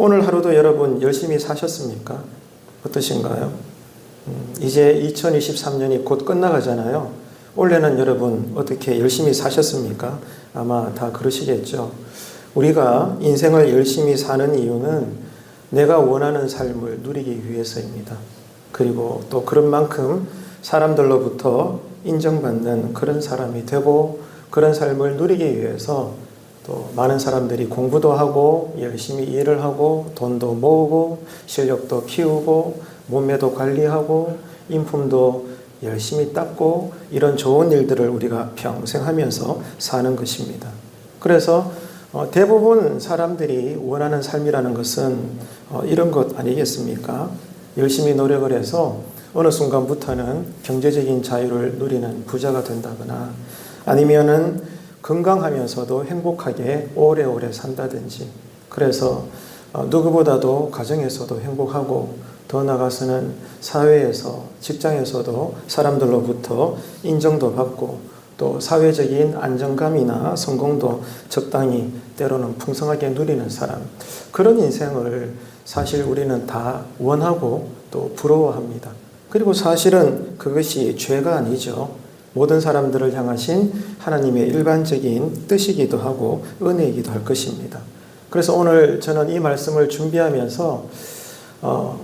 오늘 하루도 여러분 열심히 사셨습니까? 어떠신가요? 이제 2023년이 곧 끝나가잖아요. 올해는 여러분 어떻게 열심히 사셨습니까? 아마 다 그러시겠죠. 우리가 인생을 열심히 사는 이유는 내가 원하는 삶을 누리기 위해서입니다. 그리고 또 그런 만큼 사람들로부터 인정받는 그런 사람이 되고 그런 삶을 누리기 위해서 또 많은 사람들이 공부도 하고 열심히 일을 하고 돈도 모으고 실력도 키우고 몸매도 관리하고 인품도 열심히 닦고 이런 좋은 일들을 우리가 평생 하면서 사는 것입니다. 그래서 대부분 사람들이 원하는 삶이라는 것은 이런 것 아니겠습니까? 열심히 노력을 해서 어느 순간부터는 경제적인 자유를 누리는 부자가 된다거나 아니면은 건강하면서도 행복하게 오래오래 산다든지, 그래서 누구보다도 가정에서도 행복하고 더 나아가서는 사회에서 직장에서도 사람들로부터 인정도 받고 또 사회적인 안정감이나 성공도 적당히 때로는 풍성하게 누리는 사람, 그런 인생을 사실 우리는 다 원하고 또 부러워합니다. 그리고 사실은 그것이 죄가 아니죠. 모든 사람들을 향하신 하나님의 일반적인 뜻이기도 하고 은혜이기도 할 것입니다. 그래서 오늘 저는 이 말씀을 준비하면서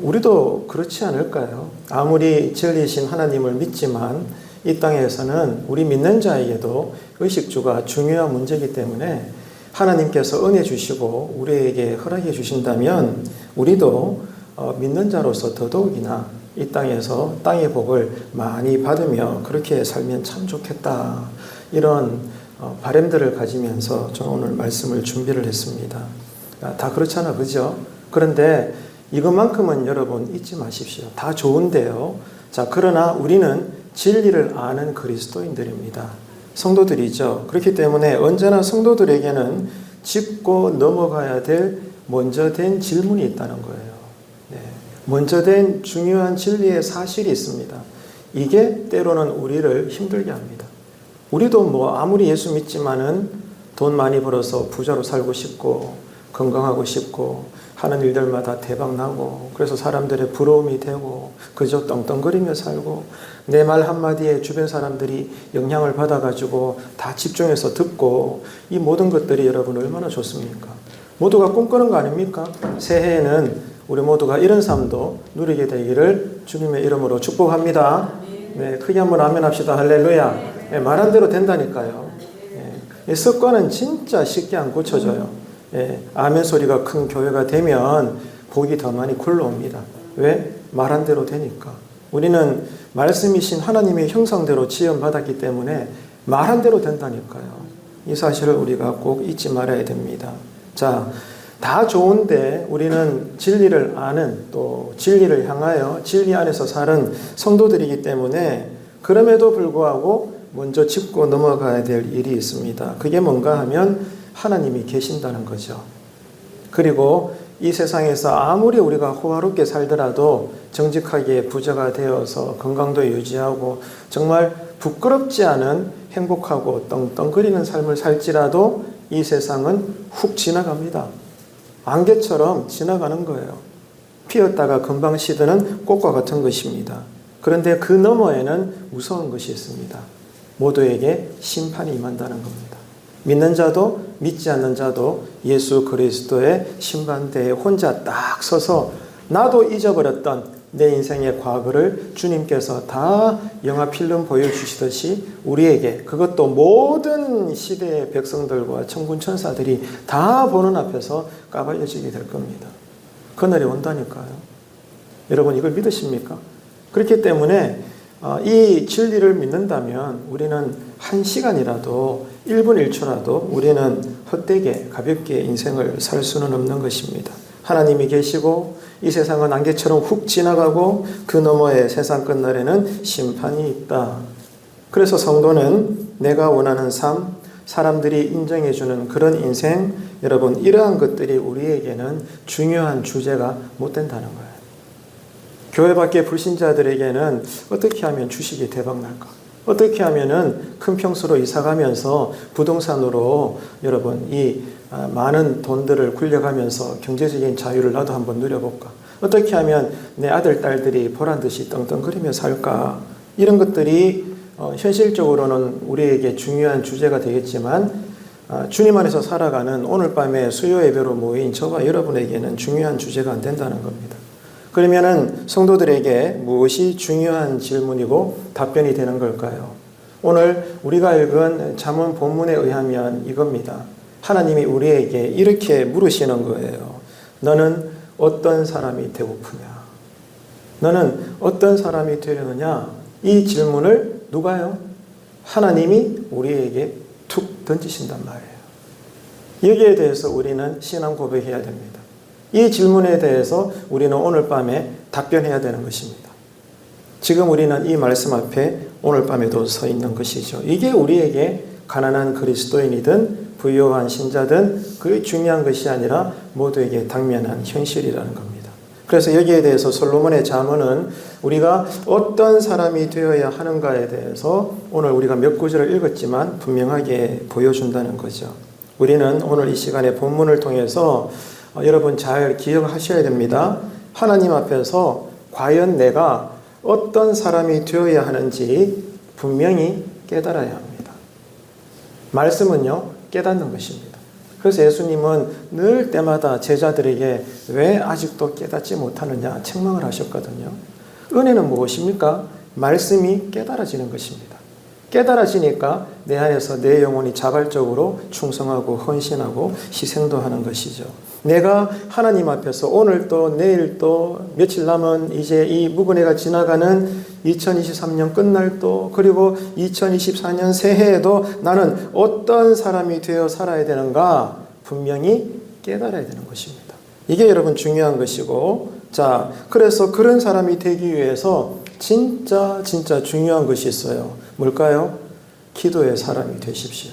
우리도 그렇지 않을까요? 아무리 진리이신 하나님을 믿지만 이 땅에서는 우리 믿는 자에게도 의식주가 중요한 문제이기 때문에 하나님께서 은혜 주시고 우리에게 허락해 주신다면 우리도 믿는 자로서 더더욱이나 이 땅에서 땅의 복을 많이 받으며 그렇게 살면 참 좋겠다. 이런 바람들을 가지면서 저는 오늘 말씀을 준비를 했습니다. 다 그렇잖아, 그죠? 그런데 이것만큼은 여러분 잊지 마십시오. 다 좋은데요. 자, 그러나 우리는 진리를 아는 그리스도인들입니다. 성도들이죠. 그렇기 때문에 언제나 성도들에게는 짚고 넘어가야 될 먼저 된 질문이 있다는 거예요. 먼저 된 중요한 진리의 사실이 있습니다. 이게 때로는 우리를 힘들게 합니다. 우리도 아무리 예수 믿지만은 돈 많이 벌어서 부자로 살고 싶고 건강하고 싶고 하는 일들마다 대박 나고 그래서 사람들의 부러움이 되고 그저 떵떵거리며 살고 내 말 한마디에 주변 사람들이 영향을 받아가지고 다 집중해서 듣고 이 모든 것들이 여러분 얼마나 좋습니까? 모두가 꿈꾸는 거 아닙니까? 새해에는 우리 모두가 이런 삶도 누리게 되기를 주님의 이름으로 축복합니다. 네, 크게 한번 아멘 합시다. 할렐루야. 네, 말한 대로 된다니까요. 네, 습관은 진짜 쉽게 안 고쳐져요. 네, 아멘 소리가 큰 교회가 되면 복이 더 많이 굴러옵니다. 왜? 말한 대로 되니까. 우리는 말씀이신 하나님의 형상대로 지음받았기 때문에 말한 대로 된다니까요. 이 사실을 우리가 꼭 잊지 말아야 됩니다. 자, 다 좋은데 우리는 진리를 아는 또 진리를 향하여 진리 안에서 사는 성도들이기 때문에 그럼에도 불구하고 먼저 짚고 넘어가야 될 일이 있습니다. 그게 뭔가 하면 하나님이 계신다는 거죠. 그리고 이 세상에서 아무리 우리가 호화롭게 살더라도 정직하게 부자가 되어서 건강도 유지하고 정말 부끄럽지 않은 행복하고 떵떵거리는 삶을 살지라도 이 세상은 훅 지나갑니다. 안개처럼 지나가는 거예요. 피었다가 금방 시드는 꽃과 같은 것입니다. 그런데 그 너머에는 무서운 것이 있습니다. 모두에게 심판이 임한다는 겁니다. 믿는 자도 믿지 않는 자도 예수 그리스도의 심판대에 혼자 딱 서서 나도 잊어버렸던 내 인생의 과거를 주님께서 다 영화 필름 보여주시듯이 우리에게 그것도 모든 시대의 백성들과 천군 천사들이 다 보는 앞에서 까발려지게 될 겁니다. 그날이 온다니까요. 여러분 이걸 믿으십니까? 그렇기 때문에 이 진리를 믿는다면 우리는 한 시간이라도 1분 1초라도 우리는 헛되게 가볍게 인생을 살 수는 없는 것입니다. 하나님이 계시고 이 세상은 안개처럼 훅 지나가고 그 너머의 세상 끝날에는 심판이 있다. 그래서 성도는 내가 원하는 삶, 사람들이 인정해주는 그런 인생, 여러분 이러한 것들이 우리에게는 중요한 주제가 못 된다는 거예요. 교회 밖의 불신자들에게는 어떻게 하면 주식이 대박날까? 어떻게 하면은 큰 평수로 이사가면서 부동산으로 여러분 이 많은 돈들을 굴려가면서 경제적인 자유를 나도 한번 누려볼까? 어떻게 하면 내 아들, 딸들이 보란듯이 떵떵거리며 살까? 이런 것들이 현실적으로는 우리에게 중요한 주제가 되겠지만 주님 안에서 살아가는 오늘 밤에 수요 예배로 모인 저와 여러분에게는 중요한 주제가 안 된다는 겁니다. 그러면은 성도들에게 무엇이 중요한 질문이고 답변이 되는 걸까요? 오늘 우리가 읽은 잠언 본문에 의하면 이겁니다. 하나님이 우리에게 이렇게 물으시는 거예요. 너는 어떤 사람이 되고프냐? 너는 어떤 사람이 되려느냐? 이 질문을 누가요? 하나님이 우리에게 툭 던지신단 말이에요. 여기에 대해서 우리는 신앙 고백해야 됩니다. 이 질문에 대해서 우리는 오늘 밤에 답변해야 되는 것입니다. 지금 우리는 이 말씀 앞에 오늘 밤에도 서 있는 것이죠. 이게 우리에게 가난한 그리스도인이든 부유한 신자든 그게 중요한 것이 아니라 모두에게 당면한 현실이라는 겁니다. 그래서 여기에 대해서 솔로몬의 잠언은 우리가 어떤 사람이 되어야 하는가에 대해서 오늘 우리가 몇 구절을 읽었지만 분명하게 보여준다는 거죠. 우리는 오늘 이 시간에 본문을 통해서 여러분 잘 기억하셔야 됩니다. 하나님 앞에서 과연 내가 어떤 사람이 되어야 하는지 분명히 깨달아야 합니다. 말씀은요, 깨닫는 것입니다. 그래서 예수님은 늘 때마다 제자들에게 왜 아직도 깨닫지 못하느냐 책망을 하셨거든요. 은혜는 무엇입니까? 말씀이 깨달아지는 것입니다. 깨달아지니까 내 안에서 내 영혼이 자발적으로 충성하고 헌신하고 희생도 하는 것이죠. 내가 하나님 앞에서 오늘 또 내일 또 며칠 남은 이제 이 묵은해가 지나가는 2023년 끝날 또 그리고 2024년 새해에도 나는 어떤 사람이 되어 살아야 되는가 분명히 깨달아야 되는 것입니다. 이게 여러분 중요한 것이고, 자, 그래서 그런 사람이 되기 위해서 진짜 중요한 것이 있어요. 뭘까요? 기도의 사람이 되십시오.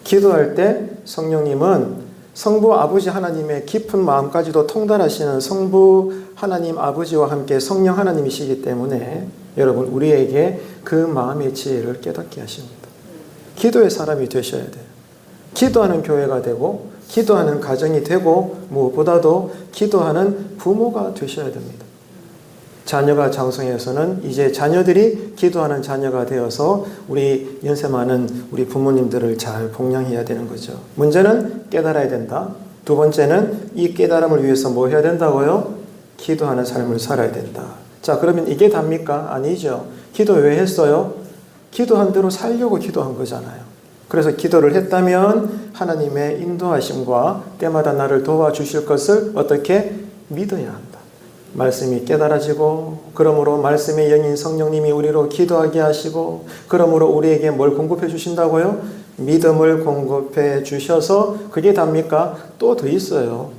기도할 때 성령님은 성부 아버지 하나님의 깊은 마음까지도 통달하시는 성부 하나님 아버지와 함께 성령 하나님이시기 때문에 여러분 우리에게 그 마음의 지혜를 깨닫게 하십니다. 기도의 사람이 되셔야 돼요. 기도하는 교회가 되고 기도하는 가정이 되고 무엇보다도 기도하는 부모가 되셔야 됩니다. 자녀가 장성해서는 이제 자녀들이 기도하는 자녀가 되어서 우리 연세 많은 우리 부모님들을 잘 복양해야 되는 거죠. 문제는 깨달아야 된다. 두 번째는 이 깨달음을 위해서 뭐 해야 된다고요? 기도하는 삶을 살아야 된다. 자, 그러면 이게 답니까? 아니죠. 기도 왜 했어요? 기도한 대로 살려고 기도한 거잖아요. 그래서 기도를 했다면 하나님의 인도하심과 때마다 나를 도와주실 것을 어떻게 믿어야 한다. 말씀이 깨달아지고 그러므로 말씀의 영인 성령님이 우리로 기도하게 하시고 그러므로 우리에게 뭘 공급해 주신다고요? 믿음을 공급해 주셔서 그게 답니까? 또 더 있어요.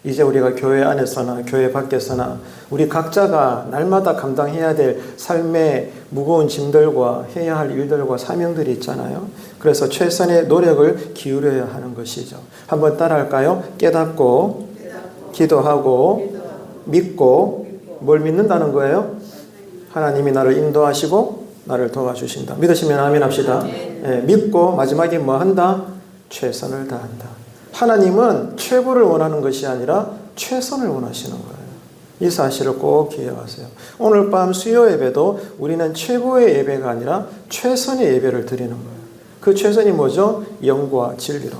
이제 우리가 교회 안에서나 교회 밖에서나 우리 각자가 날마다 감당해야 될 삶의 무거운 짐들과 해야 할 일들과 사명들이 있잖아요. 그래서 최선의 노력을 기울여야 하는 것이죠. 한번 따라할까요? 깨닫고 기도하고 믿고 뭘 믿는다는 거예요? 하나님이 나를 인도하시고 나를 도와주신다. 믿으시면 아멘 합시다. 믿고 마지막에 뭐 한다? 최선을 다한다. 하나님은 최고를 원하는 것이 아니라 최선을 원하시는 거예요. 이 사실을 꼭 기억하세요. 오늘 밤 수요 예배도 우리는 최고의 예배가 아니라 최선의 예배를 드리는 거예요. 그 최선이 뭐죠? 영과 진리로.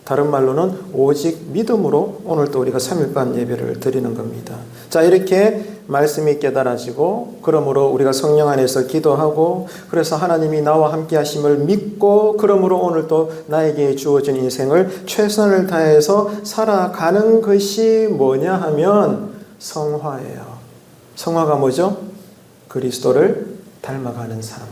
다른 말로는 오직 믿음으로 오늘 또 우리가 3일반 예배를 드리는 겁니다. 자, 이렇게 말씀이 깨달아지고 그러므로 우리가 성령 안에서 기도하고 그래서 하나님이 나와 함께 하심을 믿고 그러므로 오늘 또 나에게 주어진 인생을 최선을 다해서 살아가는 것이 뭐냐 하면 성화예요. 성화가 뭐죠? 그리스도를 닮아가는 삶.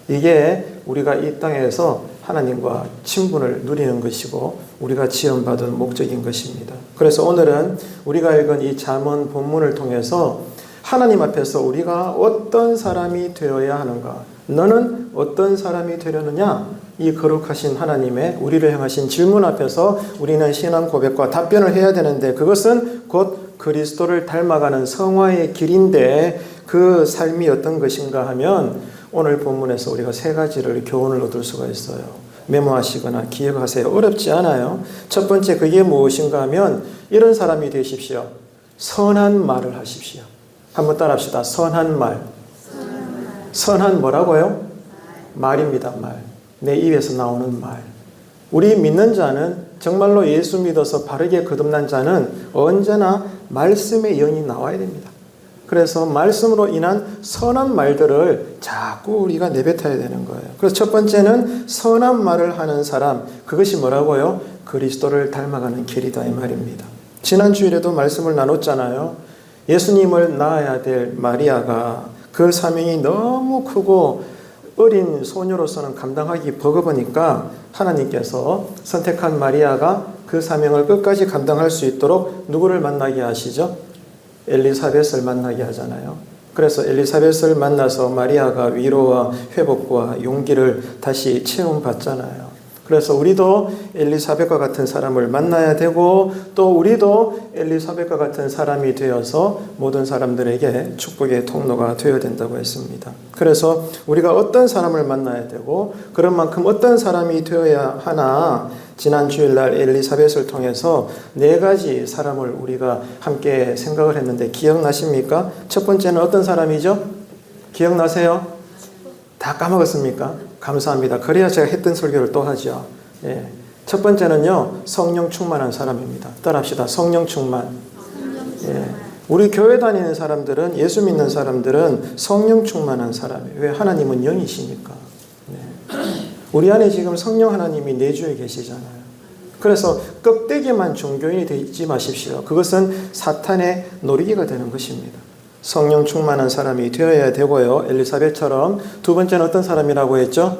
이게 우리가 이 땅에서 하나님과 친분을 누리는 것이고 우리가 지원받은 목적인 것입니다. 그래서 오늘은 우리가 읽은 이 잠언 본문을 통해서 하나님 앞에서 우리가 어떤 사람이 되어야 하는가, 너는 어떤 사람이 되려느냐, 이 거룩하신 하나님의 우리를 향하신 질문 앞에서 우리는 신앙 고백과 답변을 해야 되는데 그것은 곧 그리스도를 닮아가는 성화의 길인데 그 삶이 어떤 것인가 하면 오늘 본문에서 우리가 세 가지를 교훈을 얻을 수가 있어요. 메모하시거나 기억하세요. 어렵지 않아요. 첫 번째 그게 무엇인가 하면 이런 사람이 되십시오. 선한 말을 하십시오. 한번 따라합시다. 선한 말. 선한 뭐라고요? 말입니다. 말. 내 입에서 나오는 말. 우리 믿는 자는 정말로 예수 믿어서 바르게 거듭난 자는 언제나 말씀의 영이 나와야 됩니다. 그래서 말씀으로 인한 선한 말들을 자꾸 우리가 내뱉어야 되는 거예요. 그래서 첫 번째는 선한 말을 하는 사람, 그것이 뭐라고요? 그리스도를 닮아가는 길이다 이 말입니다. 지난 주일에도 말씀을 나눴잖아요. 예수님을 낳아야 될 마리아가 그 사명이 너무 크고 어린 소녀로서는 감당하기 버거우니까 하나님께서 선택한 마리아가 그 사명을 끝까지 감당할 수 있도록 누구를 만나게 하시죠? 엘리사벳을 만나게 하잖아요. 그래서 엘리사벳을 만나서 마리아가 위로와 회복과 용기를 다시 체험받잖아요. 그래서 우리도 엘리사벳과 같은 사람을 만나야 되고 또 우리도 엘리사벳과 같은 사람이 되어서 모든 사람들에게 축복의 통로가 되어야 된다고 했습니다. 그래서 우리가 어떤 사람을 만나야 되고 그런 만큼 어떤 사람이 되어야 하나 지난 주일날 엘리사벳을 통해서 네 가지 사람을 우리가 함께 생각을 했는데 기억나십니까? 첫 번째는 어떤 사람이죠? 기억나세요? 다 까먹었습니까? 감사합니다. 그래야 제가 했던 설교를 또 하죠. 예. 첫 번째는요, 성령 충만한 사람입니다. 따라합시다. 성령 충만. 예. 우리 교회 다니는 사람들은, 예수 믿는 사람들은 성령 충만한 사람이에요. 왜? 하나님은 영이시니까. 네. 우리 안에 지금 성령 하나님이 내주에 계시잖아요. 그래서 껍데기만 종교인이 되지 마십시오. 그것은 사탄의 놀이기가 되는 것입니다. 성령 충만한 사람이 되어야 되고요. 엘리사벳처럼. 두 번째는 어떤 사람이라고 했죠?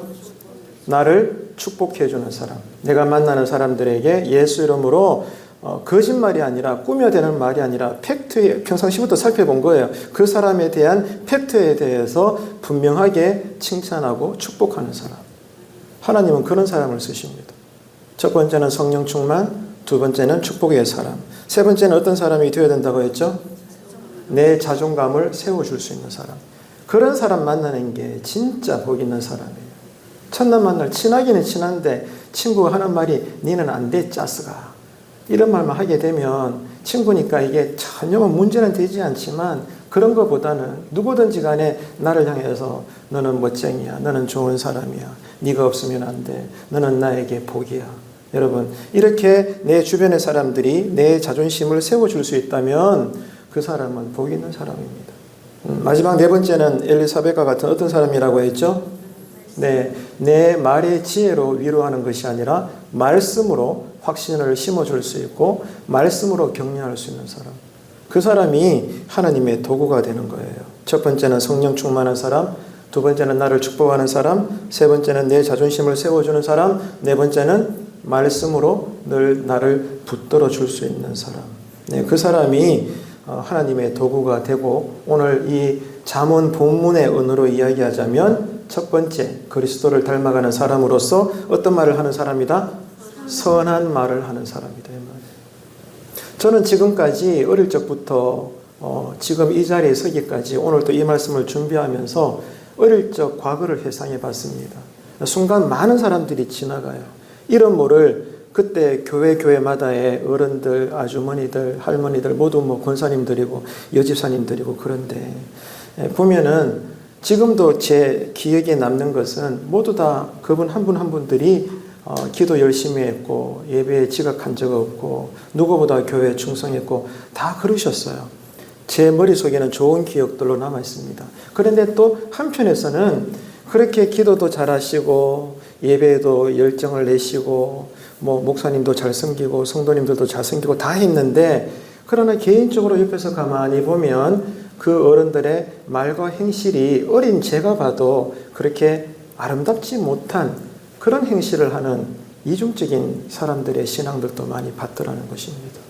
나를 축복해 주는 사람. 내가 만나는 사람들에게 예수 이름으로 거짓말이 아니라 꾸며대는 말이 아니라 팩트에 평상시부터 살펴본 거예요. 그 사람에 대한 팩트에 대해서 분명하게 칭찬하고 축복하는 사람. 하나님은 그런 사람을 쓰십니다. 첫 번째는 성령 충만, 두 번째는 축복의 사람. 세 번째는 어떤 사람이 되어야 된다고 했죠? 내 자존감을 세워줄 수 있는 사람. 그런 사람 만나는 게 진짜 복 있는 사람이에요. 첫날 만날 친하기는 친한데 친구가 하는 말이 니는 안 돼 짜스가 이런 말만 하게 되면 친구니까 이게 전혀 문제는 되지 않지만 그런 것보다는 누구든지 간에 나를 향해서 너는 멋쟁이야, 너는 좋은 사람이야, 네가 없으면 안 돼, 너는 나에게 복이야. 여러분 이렇게 내 주변의 사람들이 내 자존심을 세워줄 수 있다면 그 사람은 복 있는 사람입니다. 마지막 네 번째는 엘리사벳과 같은 어떤 사람이라고 했죠? 네, 내 말의 지혜로 위로하는 것이 아니라 말씀으로 확신을 심어줄 수 있고 말씀으로 격려할 수 있는 사람. 그 사람이 하나님의 도구가 되는 거예요. 첫 번째는 성령 충만한 사람, 두 번째는 나를 축복하는 사람, 세 번째는 내 자존심을 세워주는 사람, 네 번째는 말씀으로 늘 나를 붙들어 줄 수 있는 사람. 네, 그 사람이 하나님의 도구가 되고 오늘 이 잠언 본문의 언어로 이야기하자면 첫 번째 그리스도를 닮아가는 사람으로서 어떤 말을 하는 사람이다? 선한 말을 하는 사람이다. 저는 지금까지 어릴 적부터 지금 이 자리에 서기까지 오늘 또 이 말씀을 준비하면서 어릴 적 과거를 회상해 봤습니다. 순간 많은 사람들이 지나가요. 이런 모를 그때 교회마다의 어른들, 아주머니들, 할머니들 모두 뭐 권사님들이고 여집사님들이고 그런데 보면은 지금도 제 기억에 남는 것은 모두 다 그분 한 분 한 분들이 기도 열심히 했고 예배에 지각한 적 없고 누구보다 교회에 충성했고 다 그러셨어요. 제 머릿속에는 좋은 기억들로 남아 있습니다. 그런데 또 한편에서는 그렇게 기도도 잘하시고 예배에도 열정을 내시고 뭐 목사님도 잘 섬기고 성도님들도 잘 섬기고 다 했는데 그러나 개인적으로 옆에서 가만히 보면 그 어른들의 말과 행실이 어린 제가 봐도 그렇게 아름답지 못한 그런 행실을 하는 이중적인 사람들의 신앙들도 많이 봤더라는 것입니다.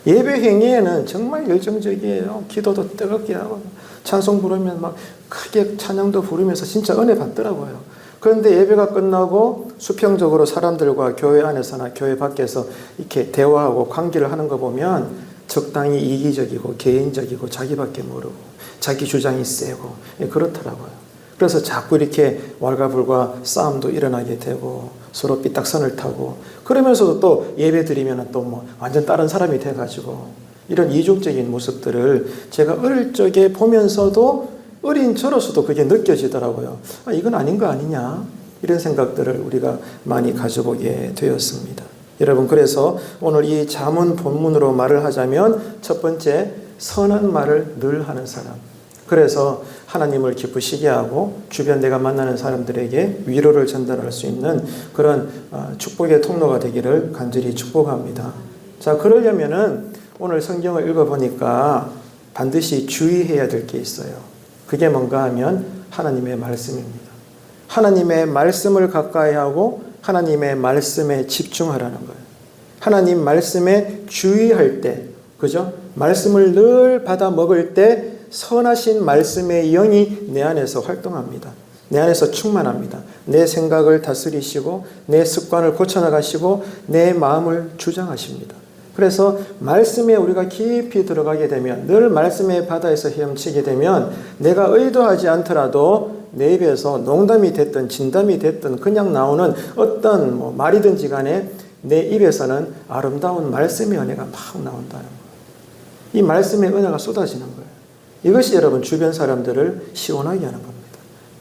예배 행위에는 정말 열정적이에요. 기도도 뜨겁게 하고 찬송 부르면 막 크게 찬양도 부르면서 진짜 은혜 받더라고요. 그런데 예배가 끝나고 수평적으로 사람들과 교회 안에서나 교회 밖에서 이렇게 대화하고 관계를 하는 거 보면 적당히 이기적이고 개인적이고 자기밖에 모르고 자기 주장이 세고 그렇더라고요. 그래서 자꾸 이렇게 왈가불가 싸움도 일어나게 되고 서로 삐딱선을 타고 그러면서도 또 예배 드리면 또 뭐 완전 다른 사람이 돼가지고 이런 이중적인 모습들을 제가 어릴 적에 보면서도 어린 저로서도 그게 느껴지더라고요. 이건 아닌 거 아니냐 이런 생각들을 우리가 많이 가져보게 되었습니다. 여러분 그래서 오늘 이 잠언 본문으로 말을 하자면 첫 번째 선한 말을 늘 하는 사람. 그래서 하나님을 기쁘시게 하고 주변 내가 만나는 사람들에게 위로를 전달할 수 있는 그런 축복의 통로가 되기를 간절히 축복합니다. 자, 그러려면은 오늘 성경을 읽어보니까 반드시 주의해야 될 게 있어요. 그게 뭔가 하면 하나님의 말씀입니다. 하나님의 말씀을 가까이 하고 하나님의 말씀에 집중하라는 거예요. 하나님 말씀에 주의할 때, 그죠? 말씀을 늘 받아 먹을 때 선하신 말씀의 영이 내 안에서 활동합니다. 내 안에서 충만합니다. 내 생각을 다스리시고 내 습관을 고쳐나가시고 내 마음을 주장하십니다. 그래서 말씀에 우리가 깊이 들어가게 되면 늘 말씀의 바다에서 헤엄치게 되면 내가 의도하지 않더라도 내 입에서 농담이 됐든 진담이 됐든 그냥 나오는 어떤 말이든지 간에 내 입에서는 아름다운 말씀의 은혜가 막 나온다는 거예요. 이 말씀의 은혜가 쏟아지는 거예요. 이것이 여러분 주변 사람들을 시원하게 하는 겁니다.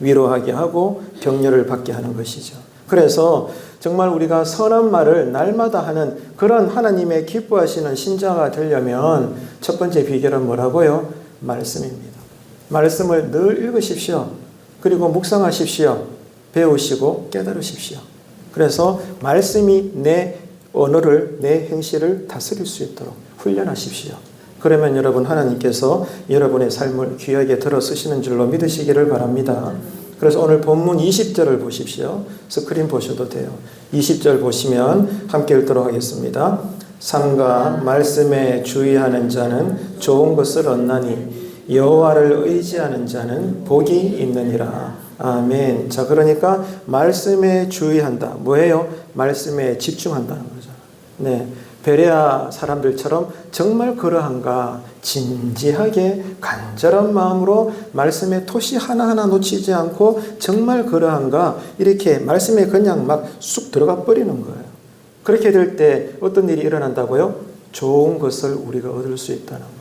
위로하게 하고 격려를 받게 하는 것이죠. 그래서 정말 우리가 선한 말을 날마다 하는 그런 하나님의 기뻐하시는 신자가 되려면 첫 번째 비결은 뭐라고요? 말씀입니다. 말씀을 늘 읽으십시오. 그리고 묵상하십시오. 배우시고 깨달으십시오. 그래서 말씀이 내 언어를, 내 행실을 다스릴 수 있도록 훈련하십시오. 그러면 여러분 하나님께서 여러분의 삶을 귀하게 들어 쓰시는 줄로 믿으시기를 바랍니다. 그래서 오늘 본문 20절을 보십시오. 스크린 보셔도 돼요. 20절 보시면 함께 읽도록 하겠습니다. 삼가 말씀에 주의하는 자는 좋은 것을 얻나니 여호와를 의지하는 자는 복이 있느니라. 아멘. 자, 그러니까 말씀에 주의한다. 뭐예요? 말씀에 집중한다는 거죠. 네. 베레아 사람들처럼 정말 그러한가 진지하게 간절한 마음으로 말씀의 토시 하나하나 놓치지 않고 정말 그러한가 이렇게 말씀에 그냥 막 쑥 들어가 버리는 거예요. 그렇게 될 때 어떤 일이 일어난다고요? 좋은 것을 우리가 얻을 수 있다는 거예요.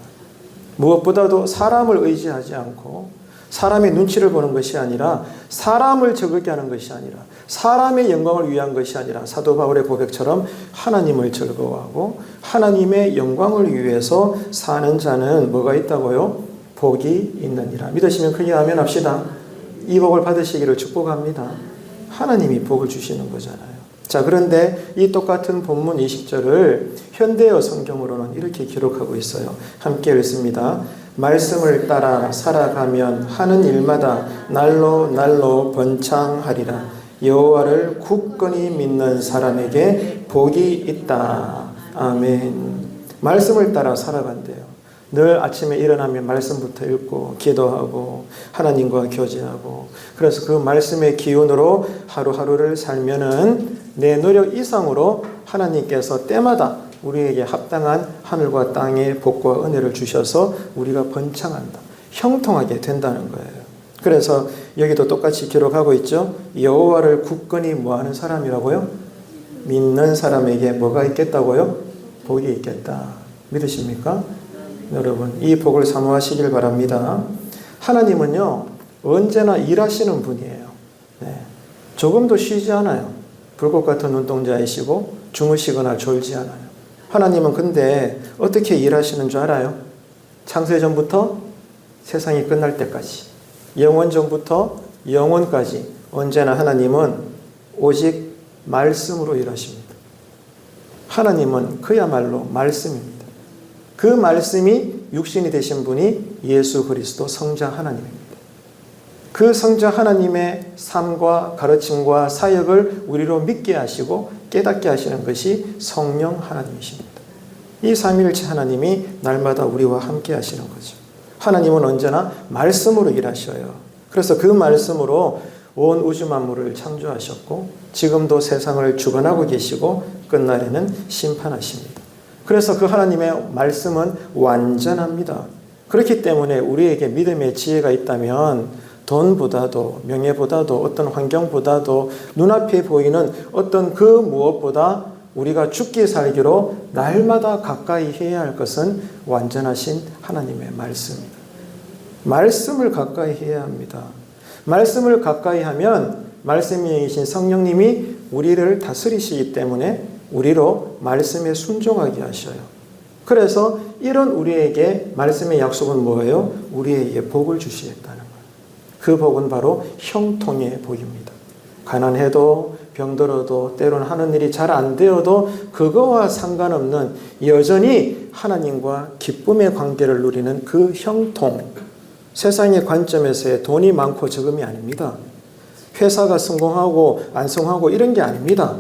무엇보다도 사람을 의지하지 않고 사람의 눈치를 보는 것이 아니라 사람을 즐겁게 하는 것이 아니라 사람의 영광을 위한 것이 아니라 사도 바울의 고백처럼 하나님을 즐거워하고 하나님의 영광을 위해서 사는 자는 뭐가 있다고요? 복이 있느니라. 믿으시면 크게 아멘 합시다. 이 복을 받으시기를 축복합니다. 하나님이 복을 주시는 거잖아요. 자, 그런데 이 똑같은 본문 20절을 현대어 성경으로는 이렇게 기록하고 있어요. 함께 읽습니다. 말씀을 따라 살아가면 하는 일마다 날로 번창하리라. 여호와를 굳건히 믿는 사람에게 복이 있다. 아멘. 말씀을 따라 살아간대요. 늘 아침에 일어나면 말씀부터 읽고 기도하고 하나님과 교제하고 그래서 그 말씀의 기운으로 하루하루를 살면은 내 노력 이상으로 하나님께서 때마다 우리에게 합당한 하늘과 땅의 복과 은혜를 주셔서 우리가 번창한다. 형통하게 된다는 거예요. 그래서 여기도 똑같이 기록하고 있죠. 여호와를 굳건히 뭐하는 사람이라고요? 믿는 사람에게 뭐가 있겠다고요? 복이 있겠다. 믿으십니까? 여러분 이 복을 사모하시길 바랍니다. 하나님은요 언제나 일하시는 분이에요. 네. 조금도 쉬지 않아요. 불꽃 같은 눈동자이시고 주무시거나 졸지 않아요. 하나님은 근데 어떻게 일하시는 줄 알아요? 창세전부터 세상이 끝날 때까지 영원전부터 영원까지 언제나 하나님은 오직 말씀으로 일하십니다. 하나님은 그야말로 말씀입니다. 그 말씀이 육신이 되신 분이 예수 그리스도 성자 하나님입니다. 그 성자 하나님의 삶과 가르침과 사역을 우리로 믿게 하시고 깨닫게 하시는 것이 성령 하나님이십니다. 이 삼위일체 하나님이 날마다 우리와 함께 하시는 거죠. 하나님은 언제나 말씀으로 일하셔요. 그래서 그 말씀으로 온 우주 만물을 창조하셨고 지금도 세상을 주관하고 계시고 끝날에는 심판하십니다. 그래서 그 하나님의 말씀은 완전합니다. 그렇기 때문에 우리에게 믿음의 지혜가 있다면 돈보다도 명예보다도 어떤 환경보다도 눈앞에 보이는 어떤 그 무엇보다 우리가 죽기 살기로 날마다 가까이 해야 할 것은 완전하신 하나님의 말씀입니다. 말씀을 가까이 해야 합니다. 말씀을 가까이 하면 말씀이신 성령님이 우리를 다스리시기 때문에 우리로 말씀에 순종하게 하셔요. 그래서 이런 우리에게 말씀의 약속은 뭐예요? 우리에게 복을 주시겠다는 거예요. 그 복은 바로 형통의 복입니다. 가난해도 병들어도 때로는 하는 일이 잘 안 되어도 그거와 상관없는 여전히 하나님과 기쁨의 관계를 누리는 그 형통. 세상의 관점에서의 돈이 많고 적음이 아닙니다. 회사가 성공하고 안 성공하고 이런 게 아닙니다.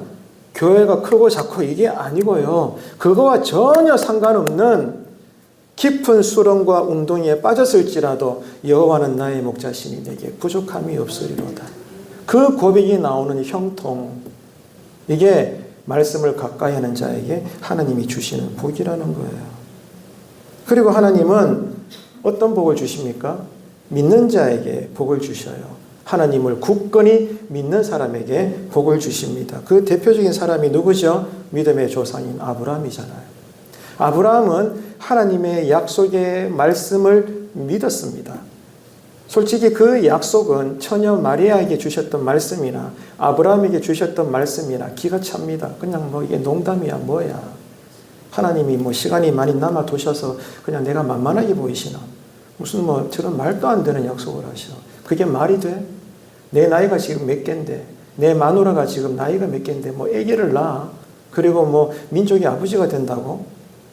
교회가 크고 작고 이게 아니고요. 그거와 전혀 상관없는 깊은 수렁과 웅덩이에 빠졌을지라도 여호와는 나의 목자시니 내게 부족함이 없으리로다. 그 고백이 나오는 형통, 이게 말씀을 가까이 하는 자에게 하나님이 주시는 복이라는 거예요. 그리고 하나님은 어떤 복을 주십니까? 믿는 자에게 복을 주셔요. 하나님을 굳건히 믿는 사람에게 복을 주십니다. 그 대표적인 사람이 누구죠? 믿음의 조상인 아브라함이잖아요. 아브라함은 하나님의 약속의 말씀을 믿었습니다. 솔직히 그 약속은 처녀 마리아에게 주셨던 말씀이나 아브라함에게 주셨던 말씀이나 기가 찹니다. 그냥 뭐 이게 농담이야 뭐야. 하나님이 뭐 시간이 많이 남아 두셔서 그냥 내가 만만하게 보이시나. 무슨 뭐 저런 말도 안 되는 약속을 하셔. 그게 말이 돼? 내 나이가 지금 몇 갠데, 내 마누라가 지금 나이가 몇 갠데, 뭐 아기를 낳아. 그리고 뭐 민족의 아버지가 된다고?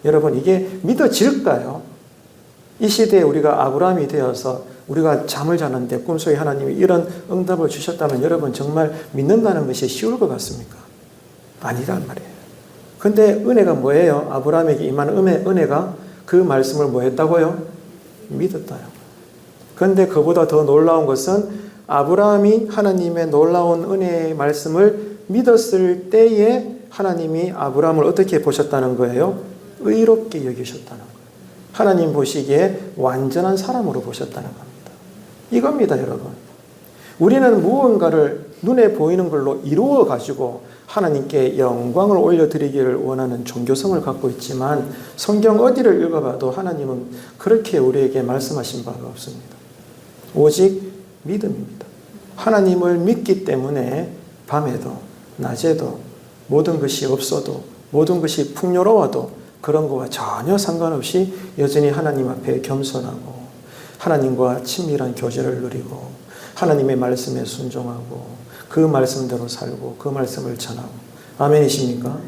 여러분 이게 믿어질까요? 이 시대에 우리가 아브라함이 되어서 우리가 잠을 자는데 꿈속에 하나님이 이런 응답을 주셨다면 여러분 정말 믿는다는 것이 쉬울 것 같습니까? 아니란 말이에요. 근데 은혜가 뭐예요? 아브라함에게 임한 은혜가 그 말씀을 뭐 했다고요? 믿었다요. 그런데 그보다 더 놀라운 것은 아브라함이 하나님의 놀라운 은혜의 말씀을 믿었을 때에 하나님이 아브라함을 어떻게 보셨다는 거예요? 의롭게 여기셨다는 거예요. 하나님 보시기에 완전한 사람으로 보셨다는 겁니다. 이겁니다, 여러분. 우리는 무언가를 눈에 보이는 걸로 이루어 가지고 하나님께 영광을 올려드리기를 원하는 종교성을 갖고 있지만 성경 어디를 읽어봐도 하나님은 그렇게 우리에게 말씀하신 바가 없습니다. 오직 믿음입니다. 하나님을 믿기 때문에 밤에도 낮에도 모든 것이 없어도 모든 것이 풍요로워도 그런 거와 전혀 상관없이 여전히 하나님 앞에 겸손하고 하나님과 친밀한 교제를 누리고 하나님의 말씀에 순종하고 그 말씀대로 살고 그 말씀을 전하고 아멘이십니까?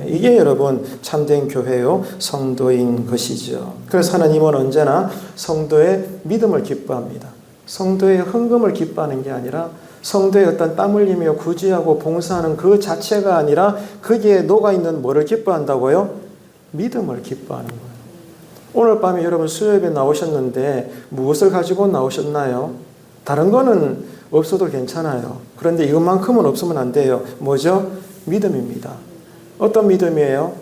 이게 여러분 참된 교회요 성도인 것이죠. 그래서 하나님은 언제나 성도의 믿음을 기뻐합니다. 성도의 헌금을 기뻐하는 게 아니라 성도의 어떤 땀 흘리며 구제하고 봉사하는 그 자체가 아니라 거기에 녹아있는 뭐를 기뻐한다고요? 믿음을 기뻐하는 거예요. 오늘 밤에 여러분 수요예배 나오셨는데 무엇을 가지고 나오셨나요? 다른 거는 없어도 괜찮아요. 그런데 이것만큼은 없으면 안 돼요. 뭐죠? 믿음입니다. 어떤 믿음이에요?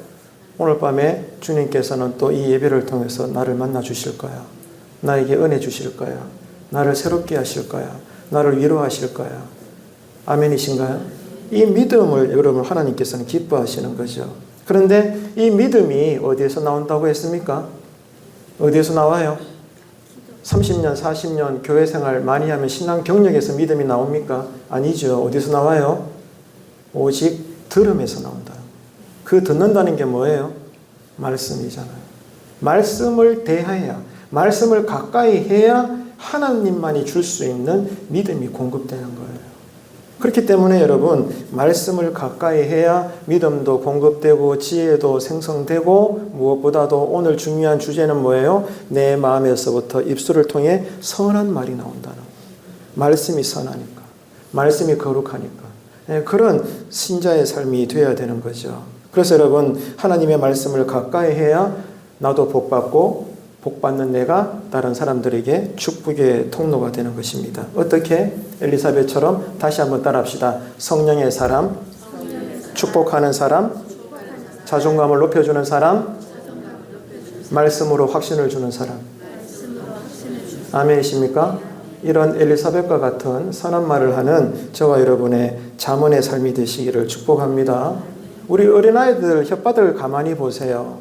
오늘 밤에 주님께서는 또 이 예배를 통해서 나를 만나 주실 거야. 나에게 은혜 주실 거야. 나를 새롭게 하실 거야. 나를 위로하실 거야. 아멘이신가요? 이 믿음을 여러분 하나님께서는 기뻐하시는 거죠. 그런데 이 믿음이 어디에서 나온다고 했습니까? 어디에서 나와요? 30년, 40년 교회 생활 많이 하면 신앙 경력에서 믿음이 나옵니까? 아니죠. 어디서 나와요? 오직 들음에서 나온다. 그 듣는다는 게 뭐예요? 말씀이잖아요. 말씀을 대해야, 말씀을 가까이 해야 하나님만이 줄 수 있는 믿음이 공급되는 거예요. 그렇기 때문에 여러분 말씀을 가까이 해야 믿음도 공급되고 지혜도 생성되고 무엇보다도 오늘 중요한 주제는 뭐예요? 내 마음에서부터 입술을 통해 선한 말이 나온다는 거예요. 말씀이 선하니까. 말씀이 거룩하니까. 그런 신자의 삶이 되어야 되는 거죠. 그래서 여러분 하나님의 말씀을 가까이 해야 나도 복받고 복받는 내가 다른 사람들에게 축복의 통로가 되는 것입니다. 어떻게? 엘리사벳처럼 다시 한번 따라합시다. 성령의 사람, 축복하는 사람, 자존감을 높여주는 사람, 말씀으로 확신을 주는 사람. 아멘이십니까? 이런 엘리사벳과 같은 선한 말을 하는 저와 여러분의 잠언의 삶이 되시기를 축복합니다. 우리 어린아이들 혓바닥을 가만히 보세요.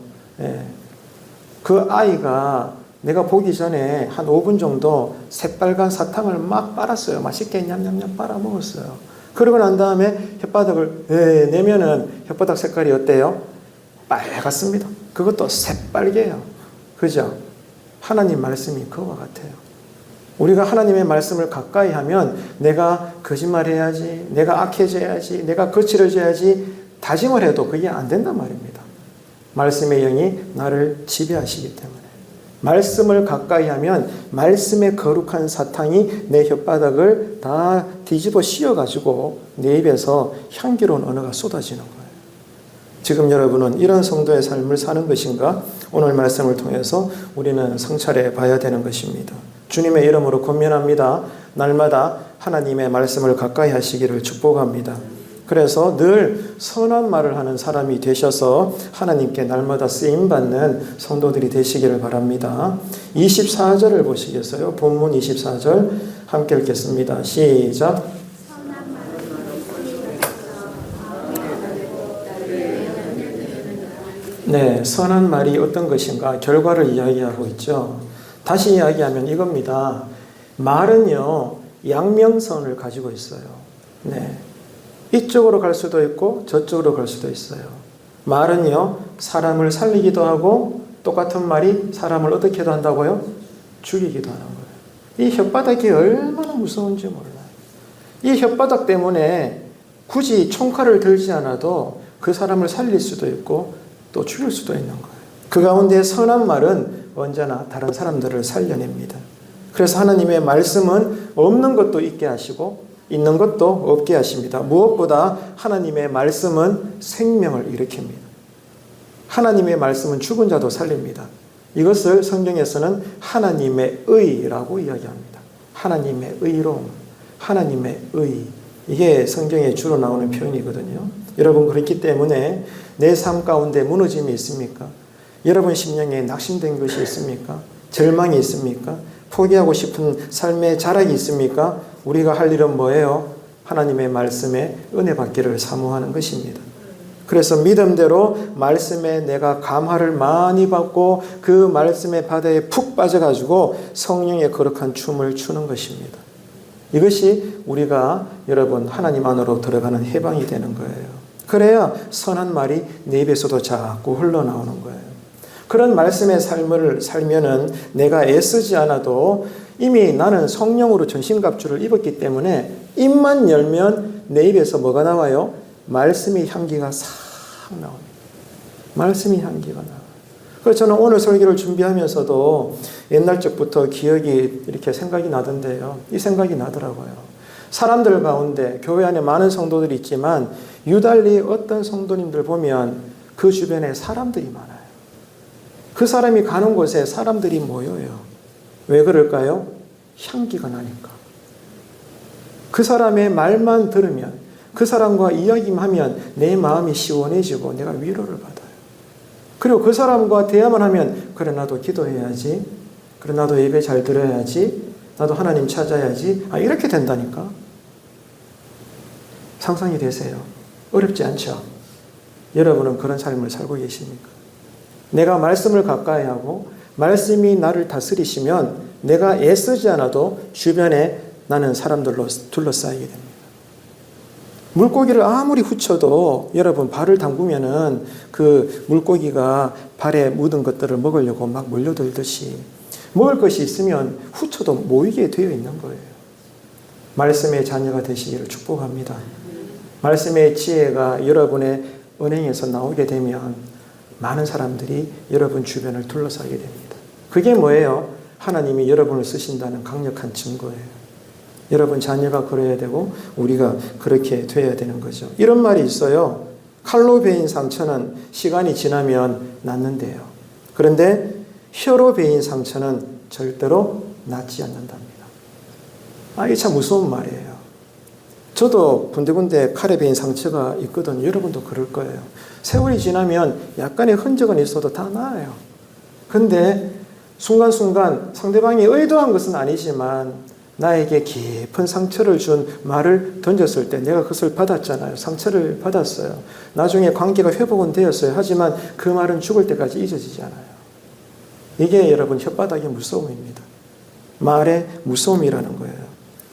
그 아이가 내가 보기 전에 한 5분 정도 새빨간 사탕을 막 빨았어요. 맛있게 냠냠냠 빨아먹었어요. 그러고 난 다음에 혓바닥을 내면은 혓바닥 색깔이 어때요? 빨갛습니다. 그것도 새빨개요. 그죠? 하나님 말씀이 그와 같아요. 우리가 하나님의 말씀을 가까이 하면 내가 거짓말해야지, 내가 악해져야지, 내가 거칠어져야지 다짐을 해도 그게 안 된단 말입니다. 말씀의 영이 나를 지배하시기 때문에. 말씀을 가까이 하면 말씀의 거룩한 사탕이 내 혓바닥을 다 뒤집어 씌워가지고 내 입에서 향기로운 언어가 쏟아지는 거예요. 지금 여러분은 이런 성도의 삶을 사는 것인가? 오늘 말씀을 통해서 우리는 성찰해 봐야 되는 것입니다. 주님의 이름으로 권면합니다. 날마다 하나님의 말씀을 가까이 하시기를 축복합니다. 그래서 늘 선한 말을 하는 사람이 되셔서 하나님께 날마다 쓰임받는 성도들이 되시기를 바랍니다. 24절을 보시겠어요? 본문 24절 함께 읽겠습니다. 시작. 네, 선한 말이 어떤 것인가? 결과를 이야기하고 있죠. 다시 이야기하면 이겁니다. 말은요, 양면선을 가지고 있어요. 네. 이쪽으로 갈 수도 있고 저쪽으로 갈 수도 있어요. 말은요, 사람을 살리기도 하고 똑같은 말이 사람을 어떻게도 한다고요? 죽이기도 하는 거예요. 이 혓바닥이 얼마나 무서운지 몰라요. 이 혓바닥 때문에 굳이 총칼을 들지 않아도 그 사람을 살릴 수도 있고 또 죽일 수도 있는 거예요. 그 가운데 선한 말은 언제나 다른 사람들을 살려냅니다. 그래서 하나님의 말씀은 없는 것도 있게 하시고 있는 것도 없게 하십니다. 무엇보다 하나님의 말씀은 생명을 일으킵니다. 하나님의 말씀은 죽은 자도 살립니다. 이것을 성경에서는 하나님의 의라고 이야기합니다. 하나님의 의로움, 하나님의 의. 이게 성경에 주로 나오는 표현이거든요. 여러분, 그렇기 때문에 내 삶 가운데 무너짐이 있습니까? 여러분 심령에 낙심된 것이 있습니까? 절망이 있습니까? 포기하고 싶은 삶의 자락이 있습니까? 우리가 할 일은 뭐예요? 하나님의 말씀에 은혜 받기를 사모하는 것입니다. 그래서 믿음대로 말씀에 내가 감화를 많이 받고 그 말씀의 바다에 푹 빠져가지고 성령의 거룩한 춤을 추는 것입니다. 이것이 우리가 여러분 하나님 안으로 들어가는 해방이 되는 거예요. 그래야 선한 말이 내 입에서도 자꾸 흘러나오는 거예요. 그런 말씀의 삶을 살면은 내가 애쓰지 않아도 이미 나는 성령으로 전신갑주를 입었기 때문에 입만 열면 내 입에서 뭐가 나와요? 말씀의 향기가 싹 나옵니다. 말씀의 향기가 나와요. 그래서 저는 오늘 설교를 준비하면서도 옛날 적부터 기억이 이렇게 생각이 나던데요. 이 생각이 나더라고요. 사람들 가운데 교회 안에 많은 성도들이 있지만 유달리 어떤 성도님들 보면 그 주변에 사람들이 많아요. 그 사람이 가는 곳에 사람들이 모여요. 왜 그럴까요? 향기가 나니까. 그 사람의 말만 들으면, 그 사람과 이야기만 하면 내 마음이 시원해지고 내가 위로를 받아요. 그리고 그 사람과 대화만 하면 그래 나도 기도해야지, 그래 나도 예배 잘 들어야지, 나도 하나님 찾아야지, 이렇게 된다니까. 상상이 되세요? 어렵지 않죠? 여러분은 그런 삶을 살고 계십니까? 내가 말씀을 가까이 하고 말씀이 나를 다스리시면 내가 애쓰지 않아도 주변에 나는 사람들로 둘러싸이게 됩니다. 물고기를 아무리 후쳐도 여러분 발을 담그면은 그 물고기가 발에 묻은 것들을 먹으려고 막 몰려들듯이 먹을 것이 있으면 후쳐도 모이게 되어 있는 거예요. 말씀의 자녀가 되시기를 축복합니다. 말씀의 지혜가 여러분의 은행에서 나오게 되면 많은 사람들이 여러분 주변을 둘러싸게 됩니다. 그게 뭐예요? 하나님이 여러분을 쓰신다는 강력한 증거예요. 여러분 자녀가 그래야 되고 우리가 그렇게 돼야 되는 거죠. 이런 말이 있어요. 칼로 베인 상처는 시간이 지나면 낫는데요. 그런데 혀로 베인 상처는 절대로 낫지 않는답니다. 이게 참 무서운 말이에요. 저도 군데군데 칼에 베인 상처가 있거든요. 여러분도 그럴 거예요. 세월이 지나면 약간의 흔적은 있어도 다 나아요. 근데 순간순간 상대방이 의도한 것은 아니지만 나에게 깊은 상처를 준 말을 던졌을 때 내가 그것을 받았잖아요. 상처를 받았어요. 나중에 관계가 회복은 되었어요. 하지만 그 말은 죽을 때까지 잊어지지 않아요. 이게 여러분 혓바닥의 무서움입니다. 말의 무서움이라는 거예요.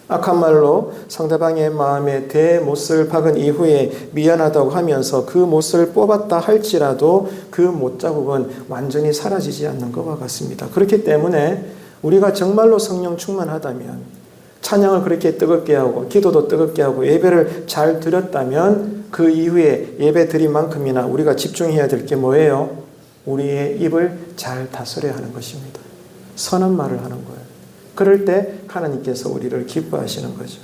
악한 말로 상대방의 마음에 대못을 박은 이후에 미안하다고 하면서 그 못을 뽑았다 할지라도 그 못자국은 완전히 사라지지 않는 것과 같습니다. 그렇기 때문에 우리가 정말로 성령 충만하다면, 찬양을 그렇게 뜨겁게 하고 기도도 뜨겁게 하고 예배를 잘 드렸다면 그 이후에 예배 드린 만큼이나 우리가 집중해야 될 게 뭐예요? 우리의 입을 잘 다스려야 하는 것입니다. 선한 말을 하는 거예요. 그럴 때 하나님께서 우리를 기뻐하시는 거죠.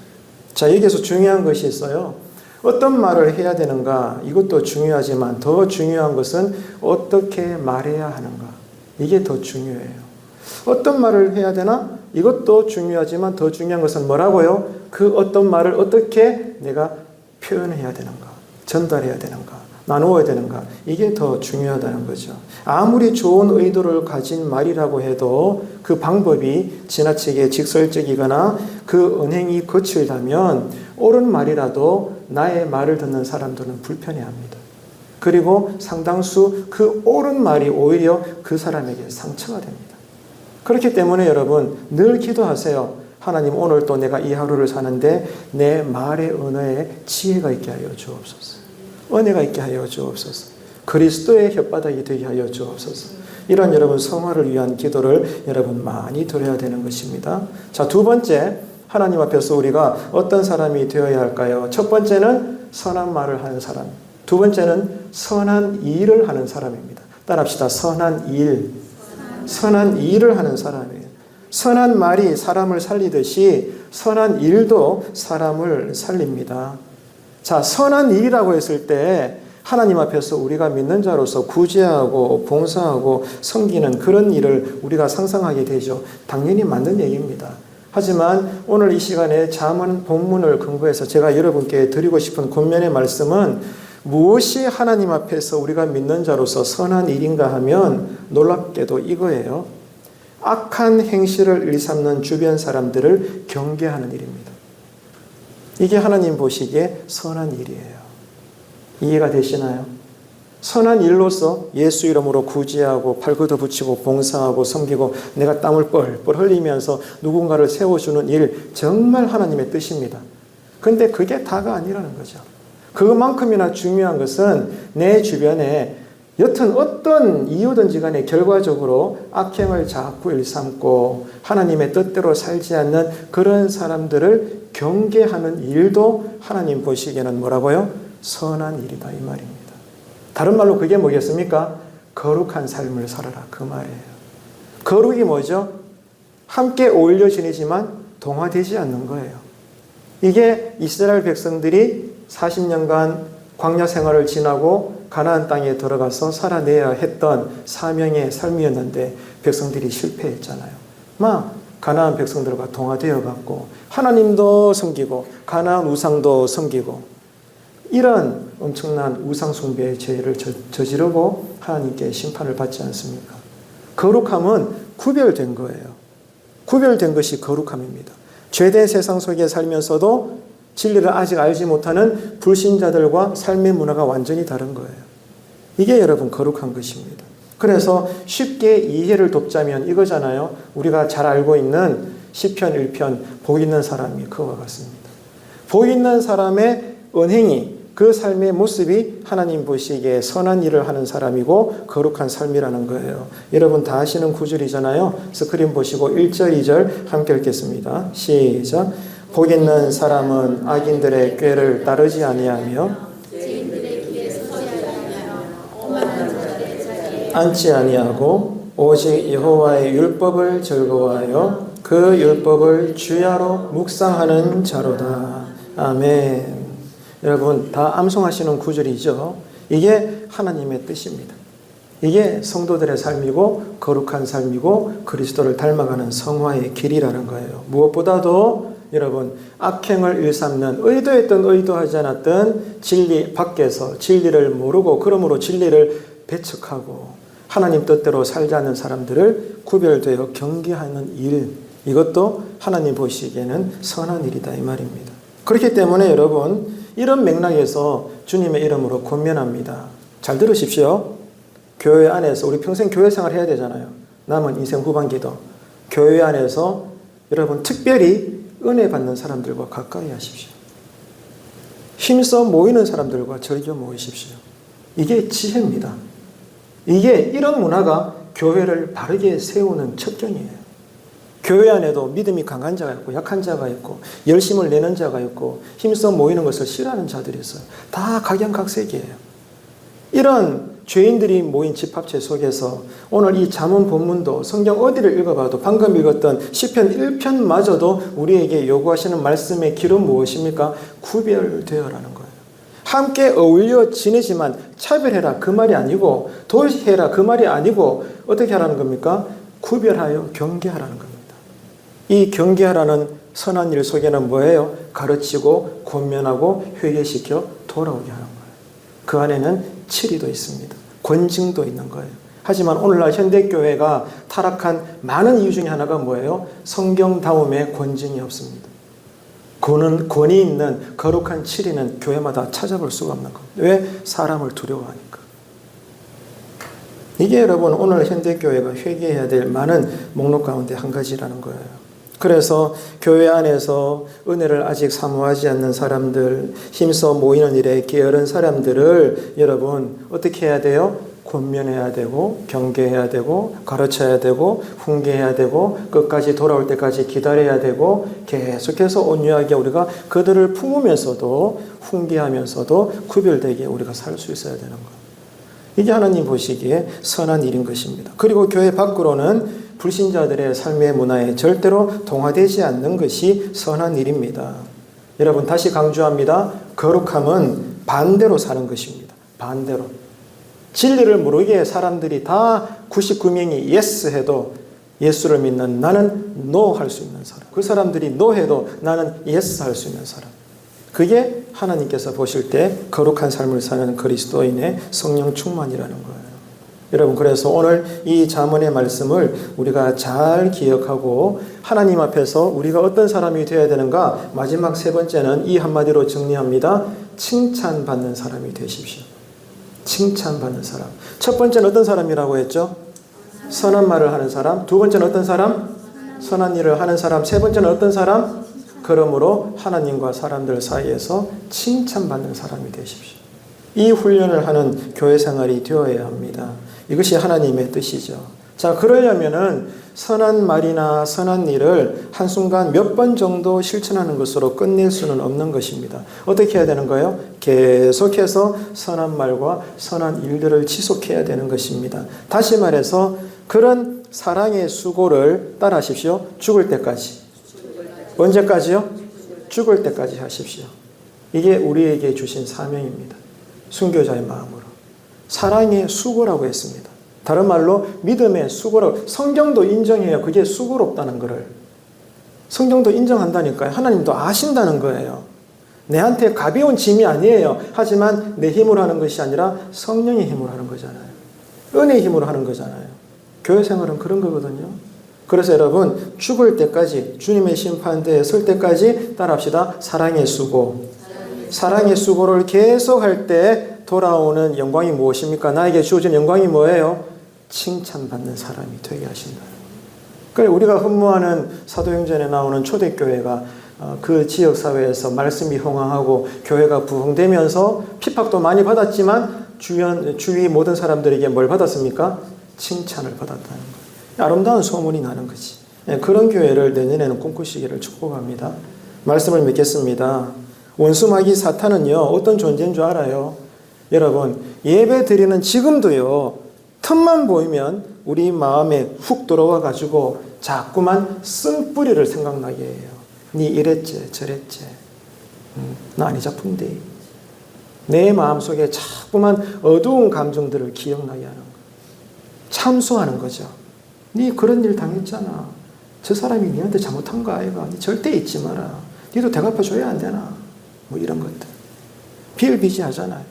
자, 여기에서 중요한 것이 있어요. 어떤 말을 해야 되는가? 이것도 중요하지만 더 중요한 것은 어떻게 말해야 하는가? 이게 더 중요해요. 어떤 말을 해야 되나? 이것도 중요하지만 더 중요한 것은 뭐라고요? 그 어떤 말을 어떻게 내가 표현해야 되는가? 전달해야 되는가? 나누어야 되는가? 이게 더 중요하다는 거죠. 아무리 좋은 의도를 가진 말이라고 해도 그 방법이 지나치게 직설적이거나 그 언행이 거칠다면 옳은 말이라도 나의 말을 듣는 사람들은 불편해합니다. 그리고 상당수 그 옳은 말이 오히려 그 사람에게 상처가 됩니다. 그렇기 때문에 여러분 늘 기도하세요. 하나님, 오늘 또 내가 이 하루를 사는데 내 말의 언어에 지혜가 있게 하여 주옵소서. 은혜가 있게 하여 주옵소서. 그리스도의 혓바닥이 되게 하여 주옵소서. 이런 여러분 성화를 위한 기도를 여러분 많이 드려야 되는 것입니다. 자, 두 번째, 하나님 앞에서 우리가 어떤 사람이 되어야 할까요? 첫 번째는 선한 말을 하는 사람. 두 번째는 선한 일을 하는 사람입니다. 따라합시다. 선한 일. 선한 일을 하는 사람이에요. 선한 말이 사람을 살리듯이 선한 일도 사람을 살립니다. 자, 선한 일이라고 했을 때 하나님 앞에서 우리가 믿는 자로서 구제하고 봉사하고 섬기는 그런 일을 우리가 상상하게 되죠. 당연히 맞는 얘기입니다. 하지만 오늘 이 시간에 잠언 본문을 근거해서 제가 여러분께 드리고 싶은 권면의 말씀은 무엇이 하나님 앞에서 우리가 믿는 자로서 선한 일인가 하면 놀랍게도 이거예요. 악한 행실을 일삼는 주변 사람들을 경계하는 일입니다. 이게 하나님 보시기에 선한 일이에요. 이해가 되시나요? 선한 일로서 예수 이름으로 구제하고 발걷어 붙이고 봉사하고 섬기고 내가 땀을 뻘뻘 흘리면서 누군가를 세워주는 일, 정말 하나님의 뜻입니다. 근데 그게 다가 아니라는 거죠. 그만큼이나 중요한 것은 내 주변에 여튼 어떤 이유든지 간에 결과적으로 악행을 자꾸 일삼고 하나님의 뜻대로 살지 않는 그런 사람들을 경계하는 일도 하나님 보시기에는 뭐라고요? 선한 일이다 이 말입니다. 다른 말로 그게 뭐겠습니까? 거룩한 삶을 살아라 그 말이에요. 거룩이 뭐죠? 함께 어울려 지내지만 동화되지 않는 거예요. 이게 이스라엘 백성들이 40년간 광야 생활을 지나고 가나안 땅에 들어가서 살아내야 했던 사명의 삶이었는데 백성들이 실패했잖아요. 막 가나안 백성들과 동화되어 갖고 하나님도 섬기고 가나안 우상도 섬기고 이런 엄청난 우상 숭배의 죄를 저지르고 하나님께 심판을 받지 않습니까? 거룩함은 구별된 거예요. 구별된 것이 거룩함입니다. 죄된 세상 속에 살면서도 진리를 아직 알지 못하는 불신자들과 삶의 문화가 완전히 다른 거예요. 이게 여러분 거룩한 것입니다. 그래서 쉽게 이해를 돕자면 이거잖아요. 우리가 잘 알고 있는 시편 1편 복 있는 사람이 그와 같습니다. 복 있는 사람의 언행이 그 삶의 모습이 하나님 보시기에 선한 일을 하는 사람이고 거룩한 삶이라는 거예요. 여러분 다 아시는 구절이잖아요. 스크린 보시고 1절 2절 함께 읽겠습니다. 시작. 복 있는 사람은 악인들의 꾀를 따르지 아니하며 앉지 아니하고 오직 여호와의 율법을 즐거워하여 그 율법을 주야로 묵상하는 자로다. 아멘. 여러분 다 암송하시는 구절이죠. 이게 하나님의 뜻입니다. 이게 성도들의 삶이고 거룩한 삶이고 그리스도를 닮아가는 성화의 길이라는 거예요. 무엇보다도 여러분 악행을 일삼는 의도했든 의도하지 않았든 진리 밖에서 진리를 모르고 그러므로 진리를 배척하고 하나님 뜻대로 살지 않는 사람들을 구별되어 경계하는 일, 이것도 하나님 보시기에는 선한 일이다 이 말입니다. 그렇기 때문에 여러분, 이런 맥락에서 주님의 이름으로 권면합니다. 잘 들으십시오. 교회 안에서 우리 평생 교회 생활 해야 되잖아요. 남은 인생 후반기도 교회 안에서 여러분 특별히 은혜 받는 사람들과 가까이 하십시오. 힘써 모이는 사람들과 즐겨 모이십시오. 이게 지혜입니다. 이게 이런 문화가 교회를 바르게 세우는 첩경이에요. 교회 안에도 믿음이 강한 자가 있고 약한 자가 있고 열심을 내는 자가 있고 힘써 모이는 것을 싫어하는 자들이 있어요. 다 각양각색이에요. 이런 죄인들이 모인 집합체 속에서 오늘 이 잠언 본문도 성경 어디를 읽어봐도 방금 읽었던 시편 1편마저도 우리에게 요구하시는 말씀의 길은 무엇입니까? 구별되어라는 거예요. 함께 어울려 지내지만 차별해라 그 말이 아니고 도의해라 그 말이 아니고 어떻게 하라는 겁니까? 구별하여 경계하라는 겁니다. 이 경계하라는 선한 일 속에는 뭐예요? 가르치고 권면하고 회개시켜 돌아오게 하는 거예요. 그 안에는 치리도 있습니다. 권징도 있는 거예요. 하지만 오늘날 현대교회가 타락한 많은 이유 중에 하나가 뭐예요? 성경다움의 권징이 없습니다. 권위 있는 거룩한 치리는 교회마다 찾아볼 수가 없는 겁니다. 왜? 사람을 두려워하니까. 이게 여러분 오늘 현대교회가 회개해야 될 많은 목록 가운데 한 가지라는 거예요. 그래서 교회 안에서 은혜를 아직 사모하지 않는 사람들, 힘써 모이는 일에 게으른 사람들을 여러분 어떻게 해야 돼요? 권면해야 되고 경계해야 되고 가르쳐야 되고 훈계해야 되고 끝까지 돌아올 때까지 기다려야 되고 계속해서 온유하게 우리가 그들을 품으면서도 훈계하면서도 구별되게 우리가 살 수 있어야 되는 거예요. 이게 하나님 보시기에 선한 일인 것입니다. 그리고 교회 밖으로는 불신자들의 삶의 문화에 절대로 동화되지 않는 것이 선한 일입니다. 여러분 다시 강조합니다. 거룩함은 반대로 사는 것입니다. 반대로. 진리를 모르게 사람들이 다 99명이 예스 해도 예수를 믿는 나는 노 할 수 있는 사람. 그 사람들이 노 해도 나는 예스 할 수 있는 사람. 그게 하나님께서 보실 때 거룩한 삶을 사는 그리스도인의 성령 충만이라는 거예요. 여러분 그래서 오늘 이 잠언의 말씀을 우리가 잘 기억하고 하나님 앞에서 우리가 어떤 사람이 되어야 되는가? 마지막 세 번째는 이 한마디로 정리합니다. 칭찬받는 사람이 되십시오. 칭찬받는 사람. 첫 번째는 어떤 사람이라고 했죠? 선한 말을 하는 사람. 두 번째는 어떤 사람? 선한 일을 하는 사람. 세 번째는 어떤 사람? 그러므로 하나님과 사람들 사이에서 칭찬받는 사람이 되십시오. 이 훈련을 하는 교회 생활이 되어야 합니다. 이것이 하나님의 뜻이죠. 자, 그러려면은 선한 말이나 선한 일을 한순간 몇 번 정도 실천하는 것으로 끝낼 수는 없는 것입니다. 어떻게 해야 되는 거예요? 계속해서 선한 말과 선한 일들을 지속해야 되는 것입니다. 다시 말해서 그런 사랑의 수고를 따라하십시오. 죽을 때까지. 언제까지요? 죽을 때까지 하십시오. 이게 우리에게 주신 사명입니다. 순교자의 마음으로. 사랑의 수고라고 했습니다. 다른 말로 믿음의 수고라고. 성경도 인정해요. 그게 수고롭다는 것을. 성경도 인정한다니까요. 하나님도 아신다는 거예요. 내한테 가벼운 짐이 아니에요. 하지만 내 힘으로 하는 것이 아니라 성령의 힘으로 하는 거잖아요. 은혜의 힘으로 하는 거잖아요. 교회 생활은 그런 거거든요. 그래서 여러분 죽을 때까지 주님의 심판대에 설 때까지 따라합시다. 사랑의 수고. 사랑의 수고를 계속할 때 돌아오는 영광이 무엇입니까? 나에게 주어진 영광이 뭐예요? 칭찬받는 사람이 되게 하신다. 그러니까 우리가 흠모하는 사도행전에 나오는 초대교회가 그 지역사회에서 말씀이 흥황하고 교회가 부흥되면서 핍박도 많이 받았지만 주위 모든 사람들에게 뭘 받았습니까? 칭찬을 받았다는 거예요. 아름다운 소문이 나는 거지. 그런 교회를 내년에는 꿈꾸시기를 축복합니다. 말씀을 맺겠습니다. 원수마귀 사탄은요, 어떤 존재인 줄 알아요? 여러분, 예배 드리는 지금도요, 틈만 보이면 우리 마음에 훅 들어와 가지고 자꾸만 쓴뿌리를 생각나게 해요. 니 이랬지, 저랬지. 나 아니 자쁜데. 내 마음속에 자꾸만 어두운 감정들을 기억나게 하는 거예요. 참수하는 거죠. 니 그런 일 당했잖아. 저 사람이 니한테 잘못한 거 아이가. 니 절대 잊지 마라. 니도 대갚아줘야 안 되나. 뭐 이런 것들. 비일비재하잖아요.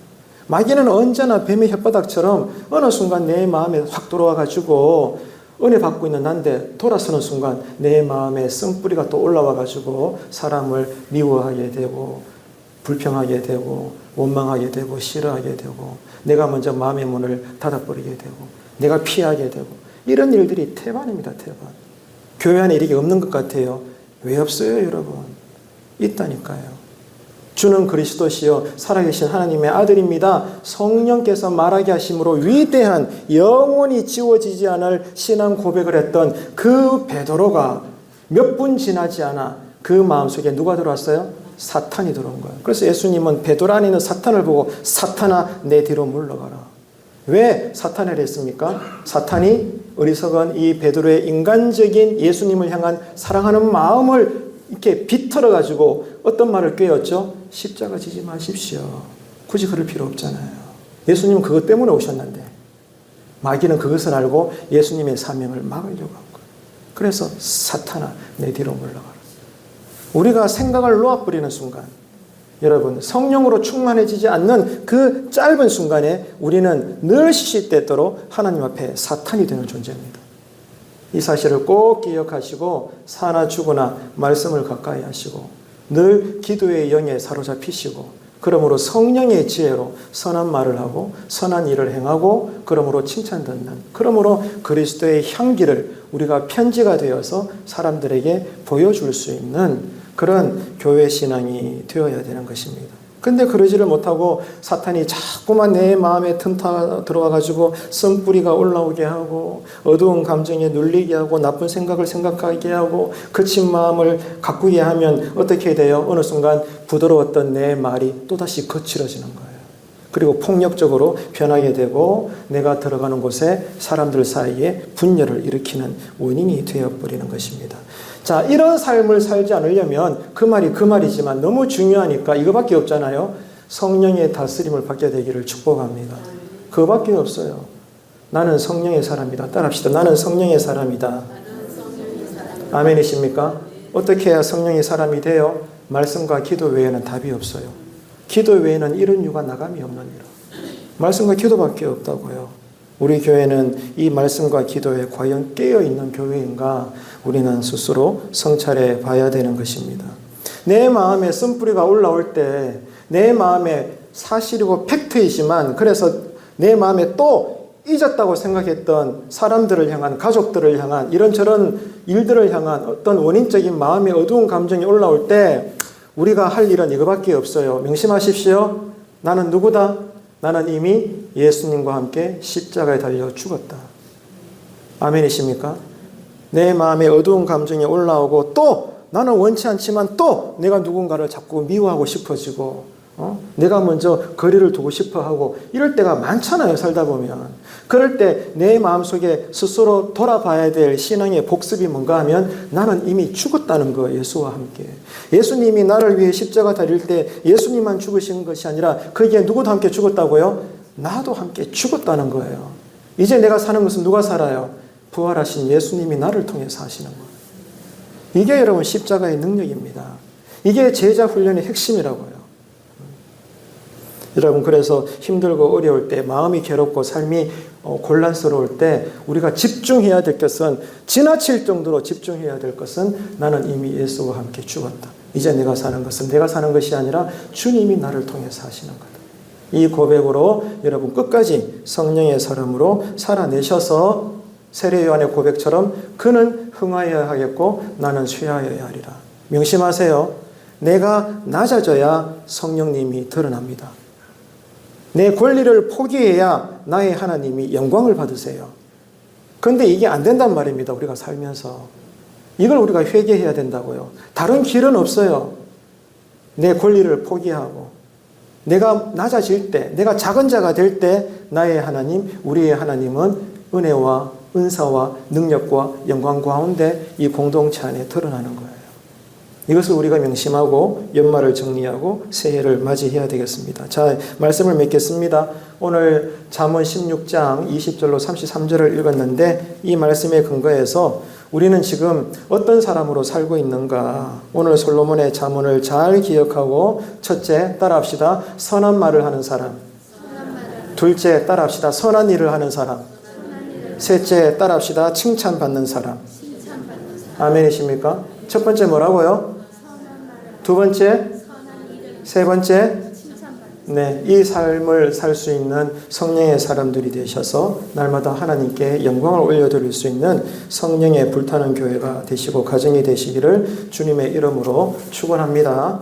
마귀는 언제나 뱀의 혓바닥처럼 어느 순간 내 마음에 확 들어와가지고 은혜 받고 있는 난데 돌아서는 순간 내 마음에 쓴뿌리가 또 올라와가지고 사람을 미워하게 되고 불평하게 되고 원망하게 되고 싫어하게 되고 내가 먼저 마음의 문을 닫아버리게 되고 내가 피하게 되고 이런 일들이 태반입니다. 태반. 교회 안에 이렇게 없는 것 같아요. 왜 없어요, 여러분? 있다니까요. 주는 그리스도시요 살아계신 하나님의 아들입니다. 성령께서 말하게 하심으로 위대한 영원히 지워지지 않을 신앙 고백을 했던 그 베드로가 몇 분 지나지 않아 그 마음속에 누가 들어왔어요? 사탄이 들어온 거예요. 그래서 예수님은 베드로 안에 있는 사탄을 보고 사탄아 내 뒤로 물러가라. 왜 사탄을 했습니까? 사탄이 어리석은 이 베드로의 인간적인 예수님을 향한 사랑하는 마음을 이렇게 비틀어 가지고 어떤 말을 꿰었죠? 십자가 지지 마십시오. 굳이 그럴 필요 없잖아요. 예수님은 그것 때문에 오셨는데 마귀는 그것을 알고 예수님의 사명을 막으려고 한 거예요. 그래서 사탄아 내 뒤로 물러가라. 우리가 생각을 놓아버리는 순간 여러분 성령으로 충만해지지 않는 그 짧은 순간에 우리는 늘 시시때때로 하나님 앞에 사탄이 되는 존재입니다. 이 사실을 꼭 기억하시고 사나 죽으나 말씀을 가까이 하시고 늘 기도의 영에 사로잡히시고 그러므로 성령의 지혜로 선한 말을 하고 선한 일을 행하고 그러므로 칭찬 듣는 그러므로 그리스도의 향기를 우리가 편지가 되어서 사람들에게 보여줄 수 있는 그런 교회 신앙이 되어야 되는 것입니다. 근데 그러지를 못하고 사탄이 자꾸만 내 마음에 틈타 들어와가지고 쓴뿌리가 올라오게 하고 어두운 감정에 눌리게 하고 나쁜 생각을 생각하게 하고 거친 마음을 가꾸게 하면 어떻게 돼요? 어느 순간 부드러웠던 내 말이 또다시 거칠어지는 거예요. 그리고 폭력적으로 변하게 되고 내가 들어가는 곳에 사람들 사이에 분열을 일으키는 원인이 되어버리는 것입니다. 자, 이런 삶을 살지 않으려면 그 말이 그 말이지만 너무 중요하니까 이거밖에 없잖아요. 성령의 다스림을 받게 되기를 축복합니다. 그거밖에 없어요. 나는 성령의 사람이다. 따라합시다. 나는 성령의 사람이다. 아멘이십니까? 어떻게 해야 성령의 사람이 돼요? 말씀과 기도 외에는 답이 없어요. 기도 외에는 이런 유가 나감이 없느니라. 말씀과 기도밖에 없다고요. 우리 교회는 이 말씀과 기도에 과연 깨어있는 교회인가 우리는 스스로 성찰해 봐야 되는 것입니다. 내 마음에 쓴뿌리가 올라올 때 내 마음에 사실이고 팩트이지만 그래서 내 마음에 또 잊었다고 생각했던 사람들을 향한 가족들을 향한 이런저런 일들을 향한 어떤 원인적인 마음의 어두운 감정이 올라올 때 우리가 할 일은 이거밖에 없어요. 명심하십시오. 나는 누구다? 나는 이미 예수님과 함께 십자가에 달려 죽었다. 아멘이십니까? 내 마음에 어두운 감정이 올라오고 또 나는 원치 않지만 또 내가 누군가를 자꾸 미워하고 싶어지고 내가 먼저 거리를 두고 싶어하고 이럴 때가 많잖아요. 살다 보면. 그럴 때 내 마음속에 스스로 돌아봐야 될 신앙의 복습이 뭔가 하면 나는 이미 죽었다는 거예요. 예수와 함께. 예수님이 나를 위해 십자가 달릴 때 예수님만 죽으신 것이 아니라 거기에 누구도 함께 죽었다고요? 나도 함께 죽었다는 거예요. 이제 내가 사는 것은 누가 살아요? 부활하신 예수님이 나를 통해서 하시는 거예요. 이게 여러분 십자가의 능력입니다. 이게 제자 훈련의 핵심이라고요. 여러분 그래서 힘들고 어려울 때 마음이 괴롭고 삶이 곤란스러울 때 우리가 집중해야 될 것은 지나칠 정도로 집중해야 될 것은 나는 이미 예수와 함께 죽었다. 이제 내가 사는 것은 내가 사는 것이 아니라 주님이 나를 통해서 하시는 거다. 이 고백으로 여러분 끝까지 성령의 사람으로 살아내셔서 세례 요한의 고백처럼 그는 흥하여야 하겠고 나는 쇠하여야 하리라. 명심하세요. 내가 낮아져야 성령님이 드러납니다. 내 권리를 포기해야 나의 하나님이 영광을 받으세요. 그런데 이게 안 된단 말입니다. 우리가 살면서. 이걸 우리가 회개해야 된다고요. 다른 길은 없어요. 내 권리를 포기하고 내가 낮아질 때, 내가 작은 자가 될 때 나의 하나님, 우리의 하나님은 은혜와 은사와 능력과 영광 가운데 이 공동체 안에 드러나는 거예요. 이것을 우리가 명심하고 연말을 정리하고 새해를 맞이해야 되겠습니다. 자, 말씀을 맺겠습니다. 오늘 잠언 16장 20절로 33절을 읽었는데 이 말씀에 근거해서 우리는 지금 어떤 사람으로 살고 있는가? 오늘 솔로몬의 잠언을 잘 기억하고 첫째, 따라합시다. 선한 말을 하는 사람. 둘째, 따라합시다. 선한 일을 하는 사람. 셋째, 따라합시다. 칭찬받는 사람. 아멘이십니까? 첫 번째 뭐라고요? 두 번째? 세 번째? 네, 이 삶을 살 수 있는 성령의 사람들이 되셔서 날마다 하나님께 영광을 올려드릴 수 있는 성령의 불타는 교회가 되시고 가정이 되시기를 주님의 이름으로 축원합니다.